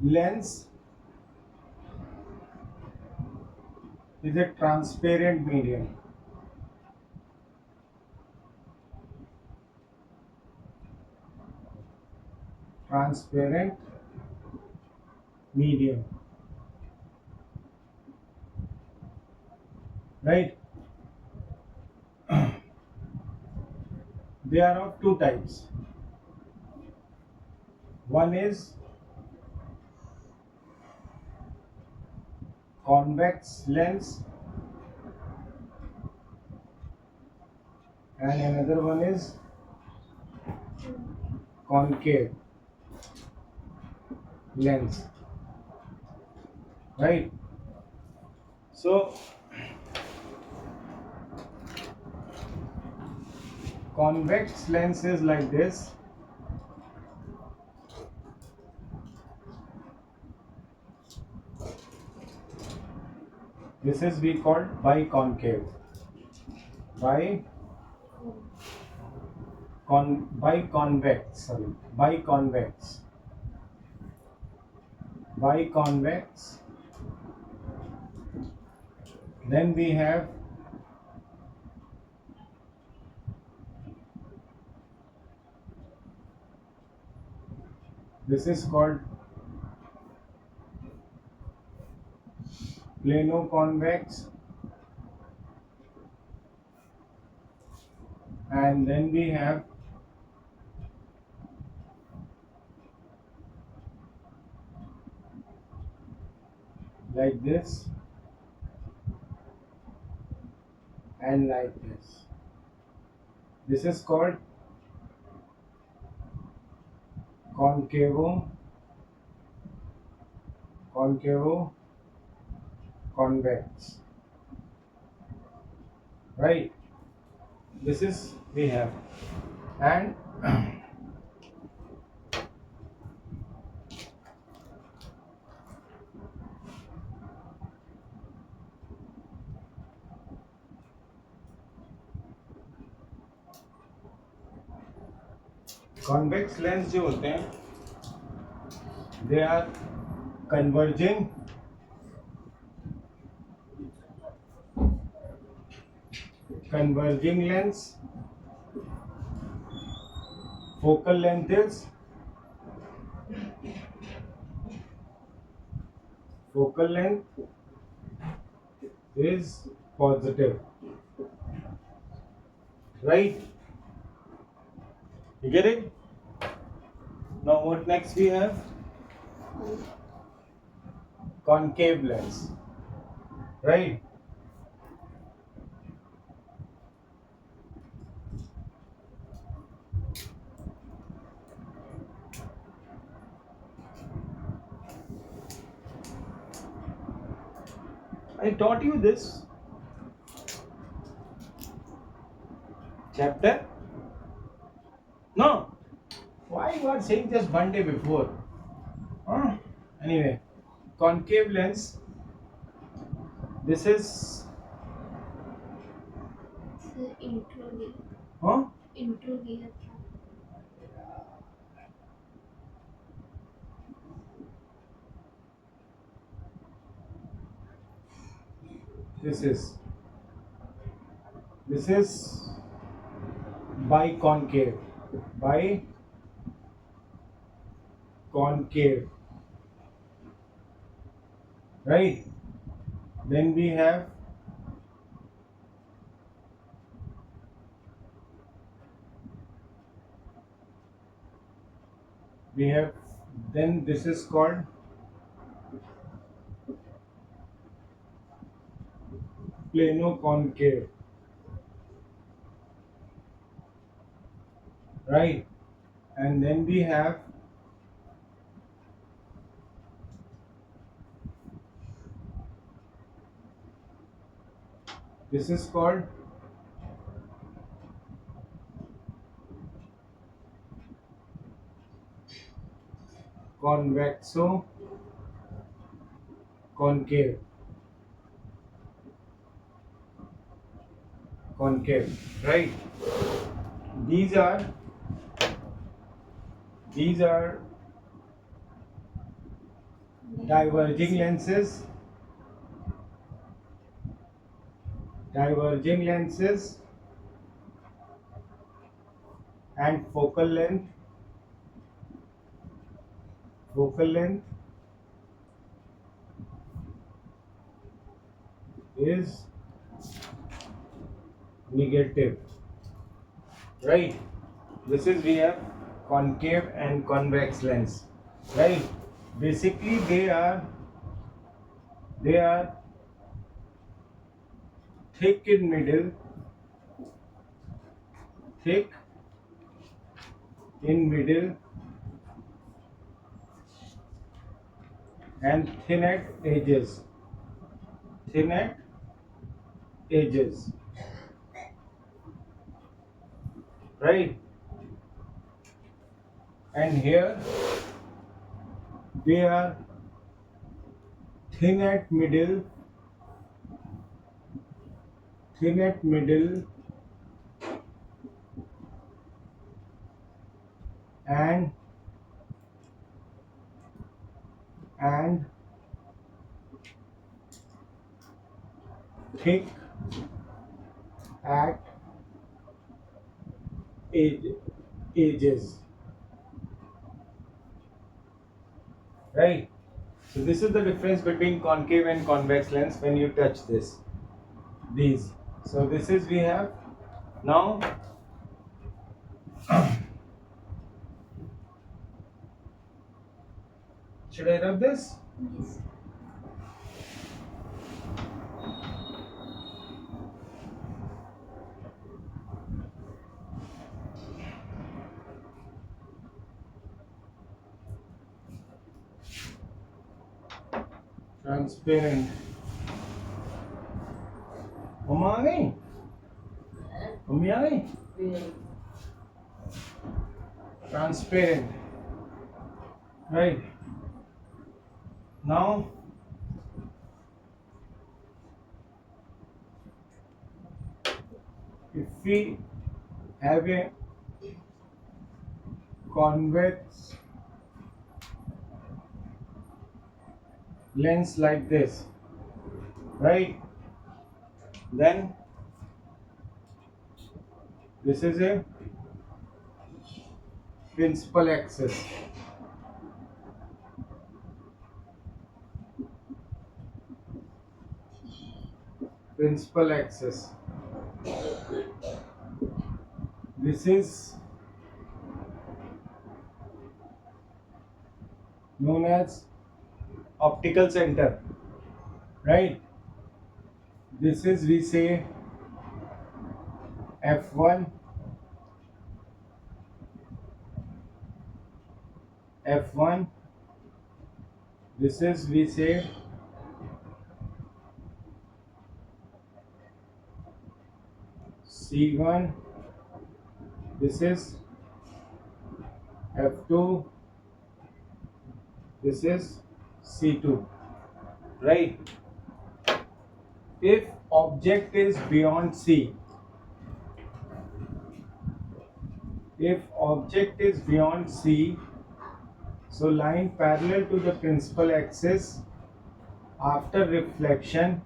Lens is a transparent medium. Transparent medium. Right? They are of two types. One is convex lens and another one is concave lens. Right? So convex lens is like this. This is we called biconcave. Bi biconvex. Sorry, biconvex. Biconvex. Then we have this is called plano-convex, and then we have like this and like this. This is called concavo concavo convex. Right? This is we have, and convex lens जो होते हैं they are converging lens. Focal length is positive. Right? You get it? Now what next we have? Concave lens. Right? I taught you this chapter. No. Why you are saying just one day before? Huh? Anyway, concave lens. This is intro दिया huh? intro दिया था This is biconcave. Biconcave. Right? Then we have then this is called plano-concave. Right? And then we have this is called convexo concave. Right? These are diverging lenses, diverging lenses, and focal length is negative, right? This is we have concave and convex lens, right? Basically they are thick in middle, thick in middle and thin at edges, thin at edges, right? And here they are thin at middle, thin at middle and and thick at edge, edges, right? So this is the difference between concave and convex lens when you touch these. So this is we have now. Should I rub this? Yes. Transparent. मम्मा आ गई? Mummy आ गई? Transparent. Right. Now if we have a convex lens like this, right? Then this is a principal axis. Principal axis. This is known as optical center, right? This is we say F1, F1. This is we say C1. This is F2. This is C2, right? If object is beyond C, if object is beyond C, so line parallel to the principal axis after reflection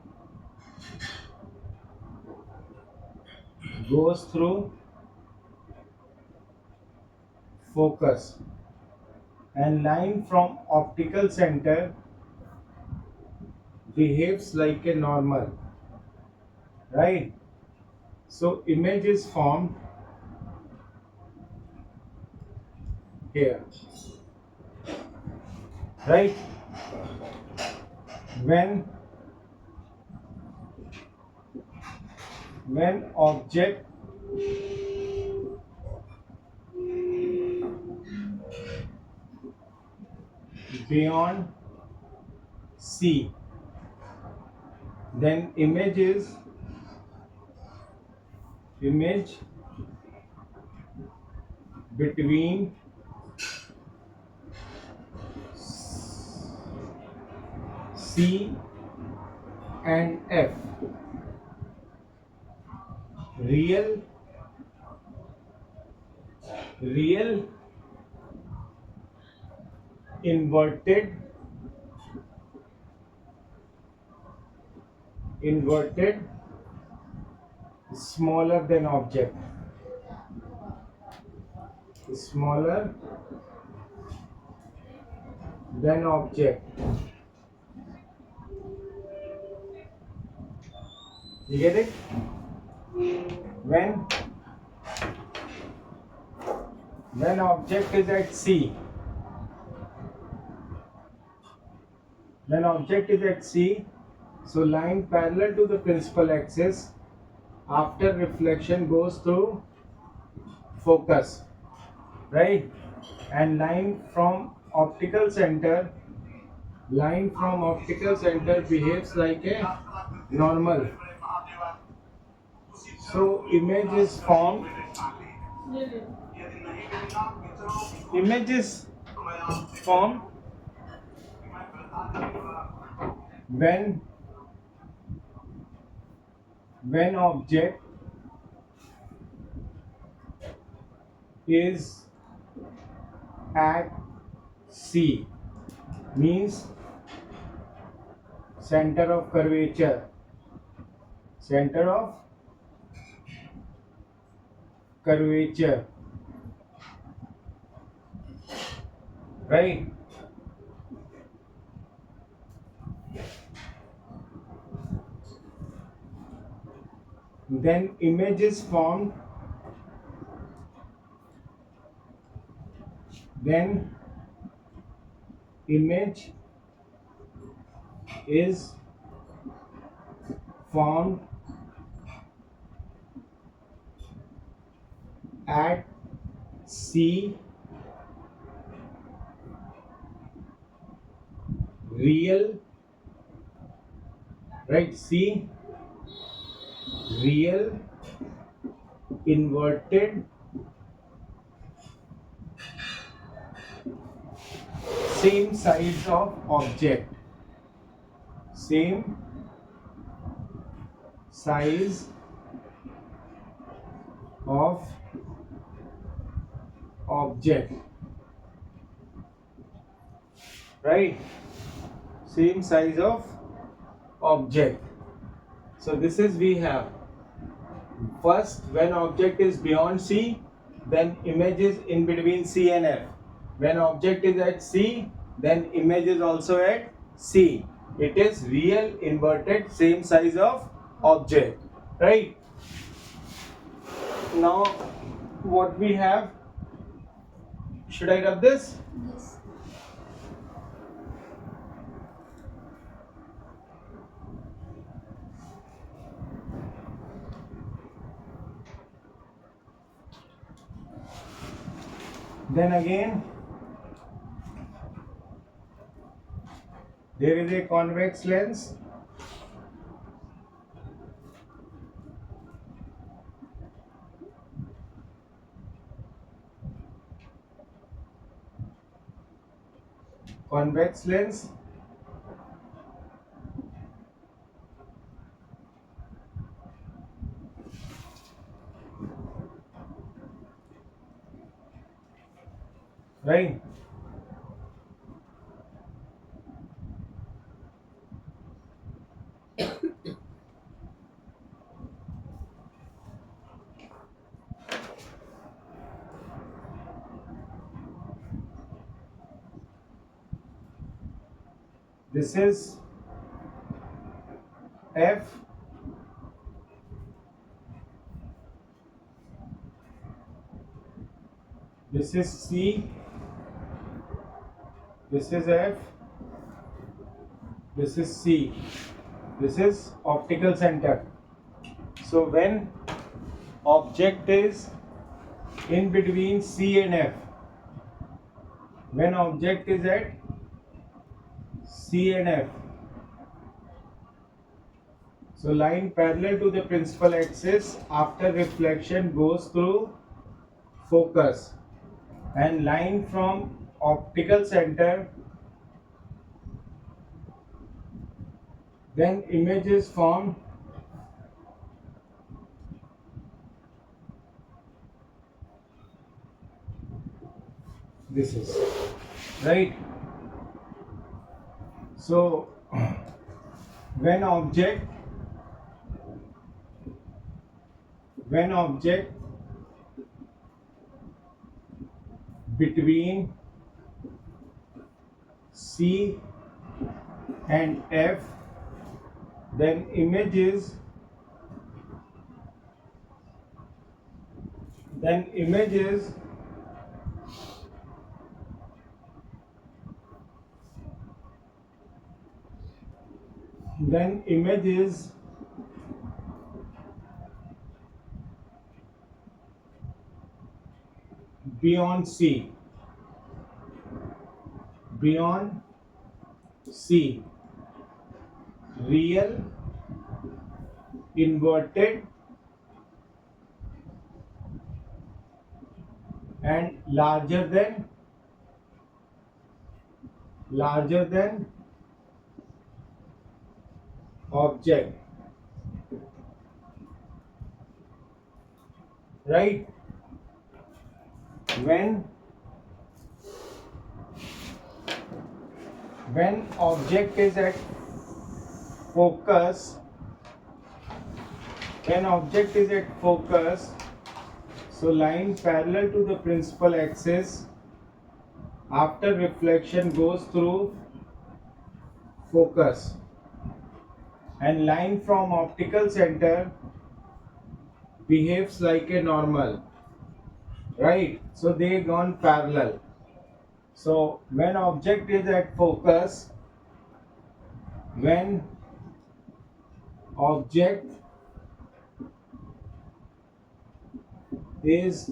goes through focus, and line from optical center behaves like a normal, right? So image is formed here, right? When object beyond C, then image between C and F, real inverted inverted smaller than object, smaller than object. You get it? When object is at C, when object is at C, so line parallel to the principal axis after reflection goes through focus, right? And line from optical center behaves like a normal. So image is formed when object is at C, means center of curvature, right? Then image is formed, at C, real, right? C, real inverted same size of object, same size of object, right? Same size of object. So this is, we have first, when object is beyond C, then image is in between C and F. When object is at C, then image is also at C. It is real inverted same size of object, right? Now what we have, should I rub this? Yes. Then again, there is a convex lens. Convex lens. Right? This is F. This is C. This is F. This is C. This is optical center. So when object is in between C and F, when object is at C and F, so line parallel to the principal axis after reflection goes through focus, and line from optical center, then image is formed this is, right? So when object when object between C and F, then image is then image is then image is beyond C, beyond C, real, inverted, and larger than object, right? When object is at focus, when object is at focus, so line parallel to the principal axis after reflection goes through focus, and line from optical center behaves like a normal, right? So they gone parallel. So when object is at focus, when object is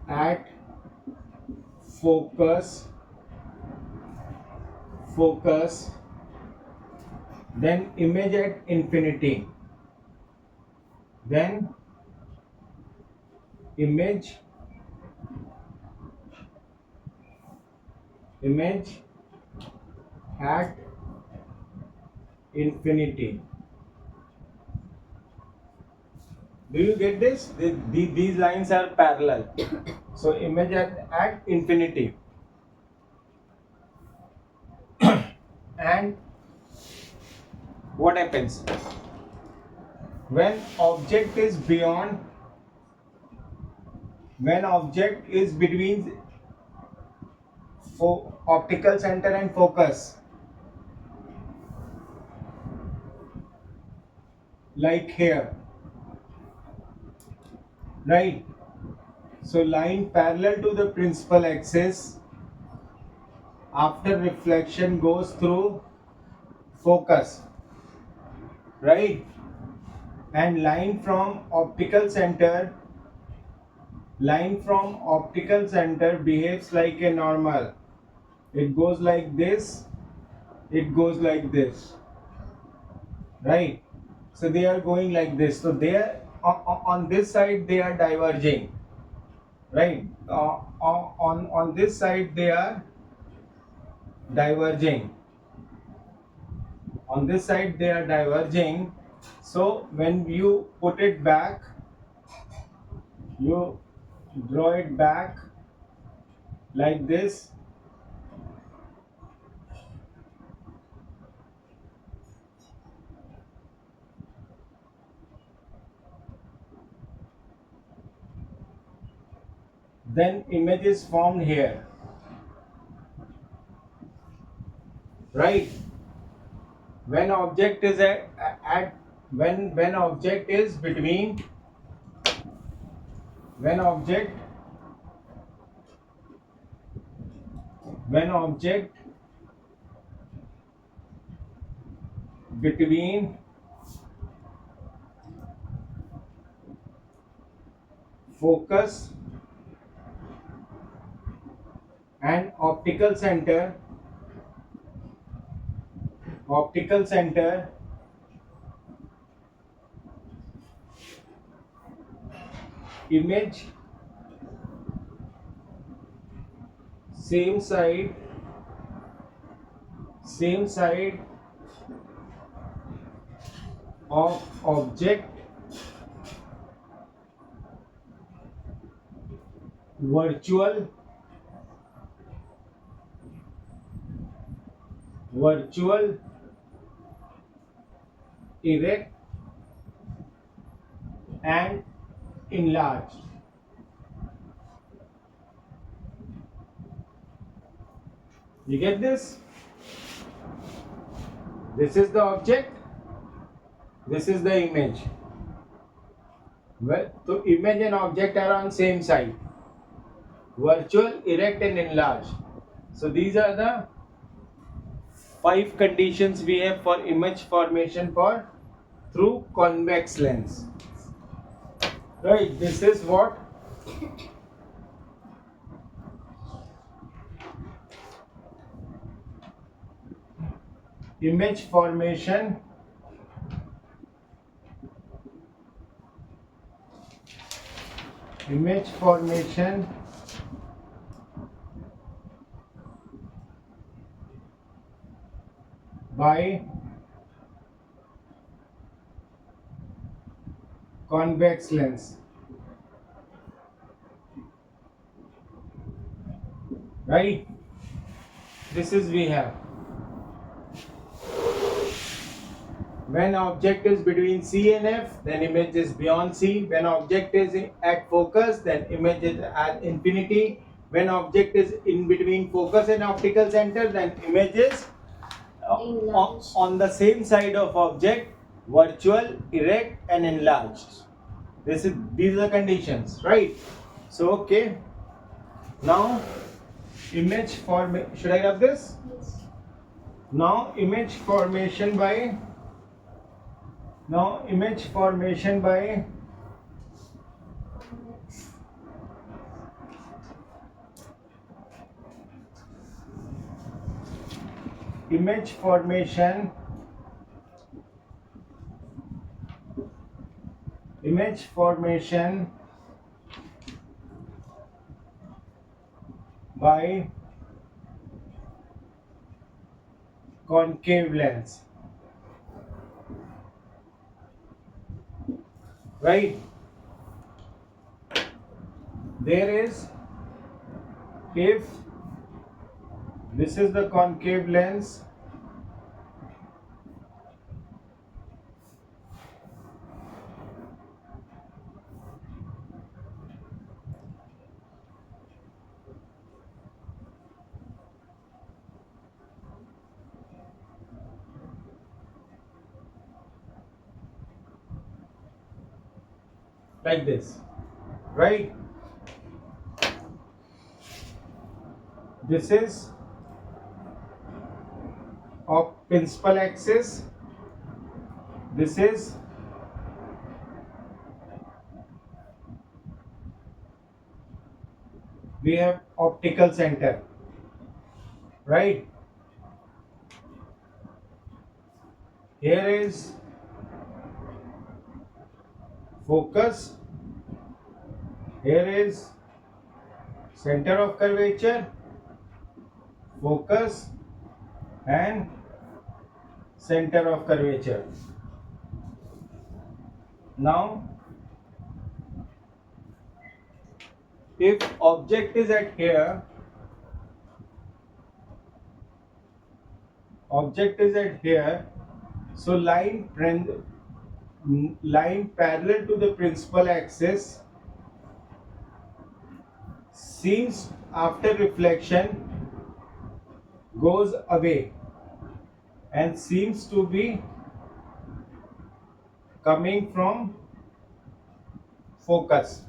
at focus, then image at infinity, then image at infinity. Do you get this? These lines are parallel. So image at infinity. And what happens? When object is between optical center and focus, like here, right? So line parallel to the principal axis after reflection goes through focus, right? And line from optical center behaves like a normal. It goes like this, it goes like this, right? So they are going like this. So they are on this side they are diverging, right? On this side they are diverging. On this side they are diverging. So when you put it back, you draw it back like this. Then image is formed here, right? When object is when object is between when object between focus and optical center image same side of object virtual erect and enlarged. You get this? This is the object, this is the image. Well, so image and object are on same side. Virtual, erect and enlarged. So these are the 5 conditions we have for image formation for through convex lens. Right, this is what image formation by convex lens. Right, this is we have when object is between C and F, then image is beyond C. When object is at focus, then image is at infinity. When object is in between focus and optical center, then image is on the same side of object, virtual, erect and enlarged. These are the conditions, right? So okay, now image formation. Should I have this? Yes. Now image formation by Convex. image formation by concave lens. Right? There is, if this is the concave lens, like this, right? This is of principal axis, this is we have optical center, right? Here is focus, here is center of curvature, focus and center of curvature. Now if object is at here, so line parallel to the principal axis seems after reflection goes away and seems to be coming from focus,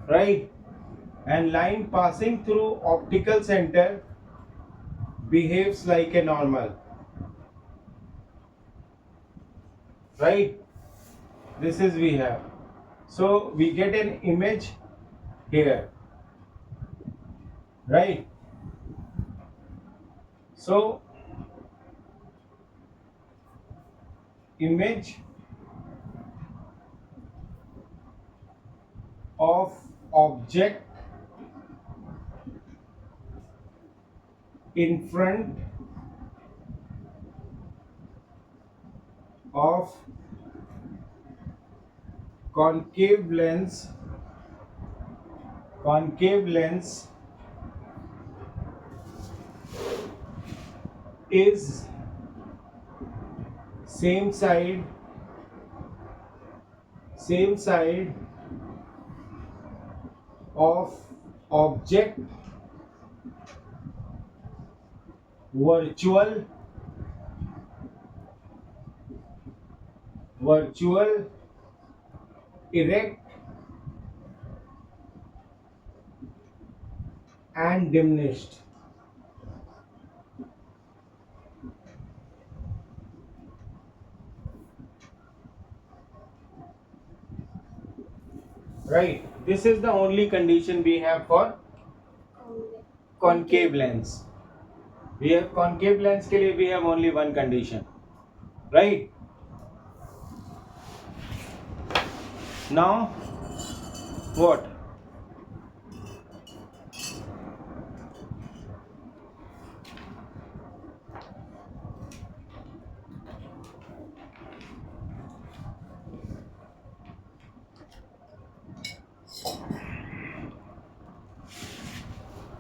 right? And line passing through optical center behaves like a normal, right? This is we have. So we get an image here, right? So image of object in front of concave lens is same side of object virtual erect and diminished. Right, this is the only condition we have for concave lens. We have concave lens के लिए we have only one condition, right? Now what?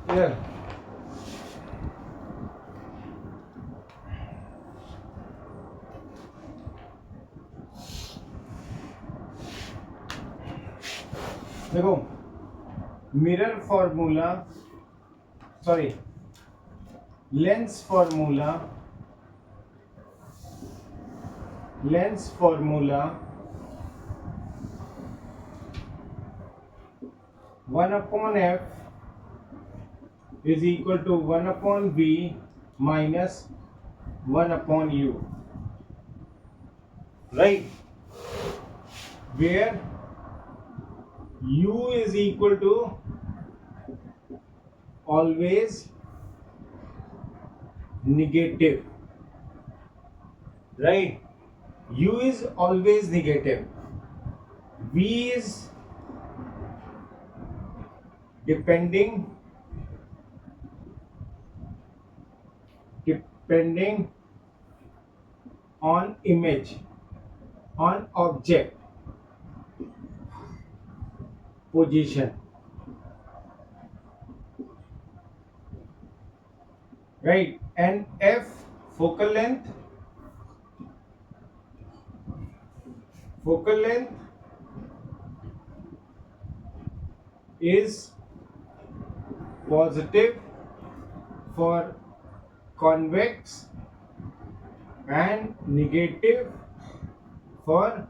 Here. देखो mirror formula sorry lens formula 1/f is equal to 1/v minus 1/u, right, where u is equal to always negative, right? U is always negative. V is depending on image, on object position, right? And f focal length is positive for convex and negative for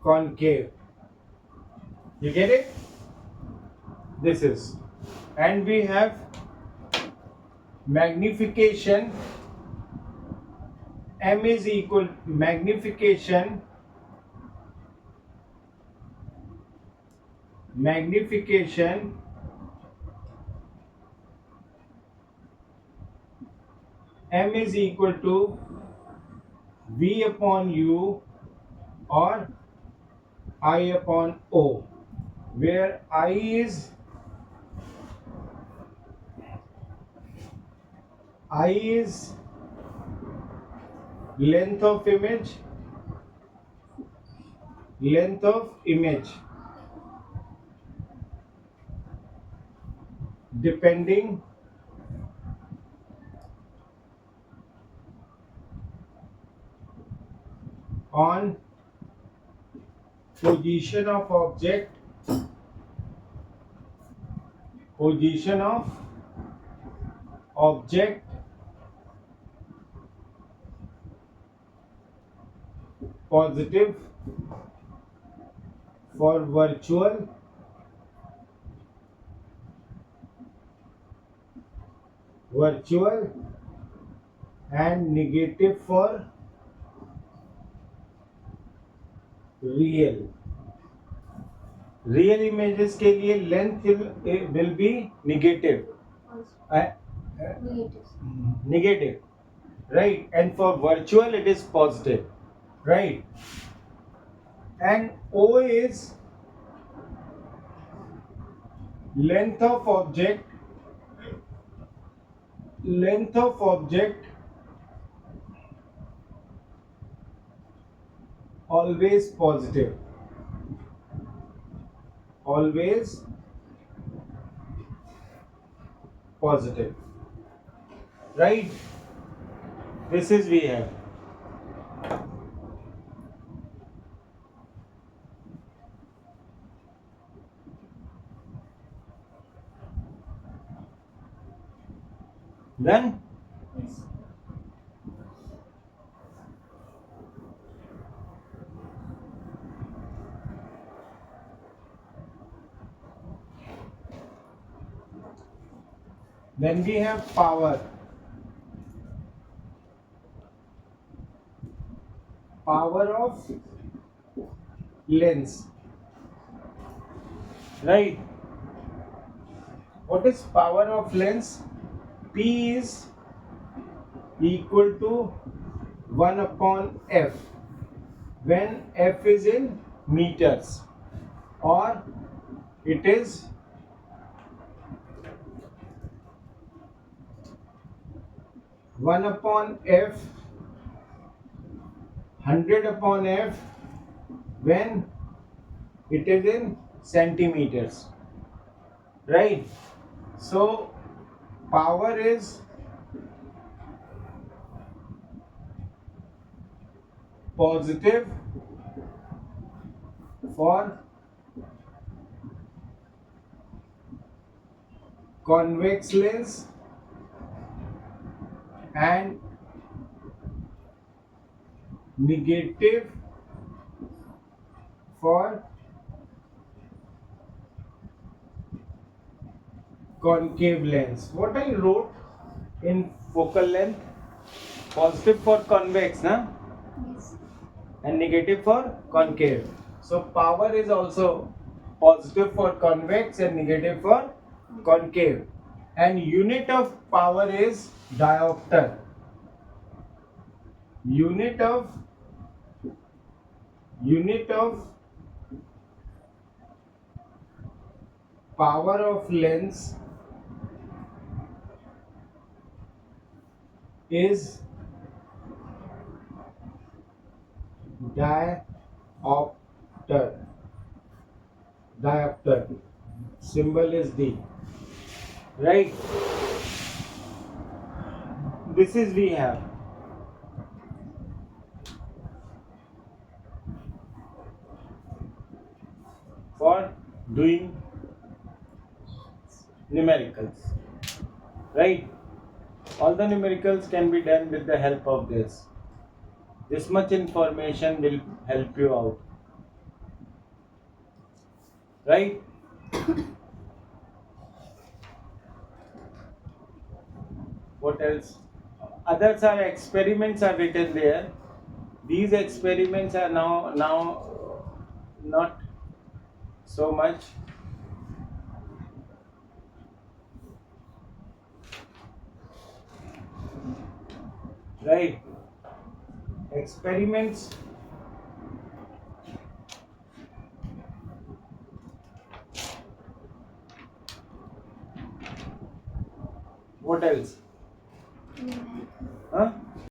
concave. You get it? This is, and we have magnification. M is equal magnification M is equal to V upon U or I upon O, where I is length of image depending on position of object positive for virtual and negative for real images के लिए length will be negative, right? And for virtual it is positive, right? And O is length of object always positive, right? This is we have. Done? Yes. Then we have power. Power of lens. Right? What is power of lens? P is equal to 1 upon F when F is in meters, or it is 1 upon F, 100 upon F when it is in centimeters. Right? So power is positive for convex lens and negative for concave lens. What I wrote in focal length, positive for convex, na? Yes. And negative for concave. So power is also positive for convex and negative for concave. And unit of power is diopter. Unit of power of lens is diopter. Diopter. Symbol is D. Right? This is we have. For doing numericals. Right? All the numericals can be done with the help of this. This much information will help you out. Right? What else? Others are experiments are written there. These experiments are now not so much. Right? Experiments. What else?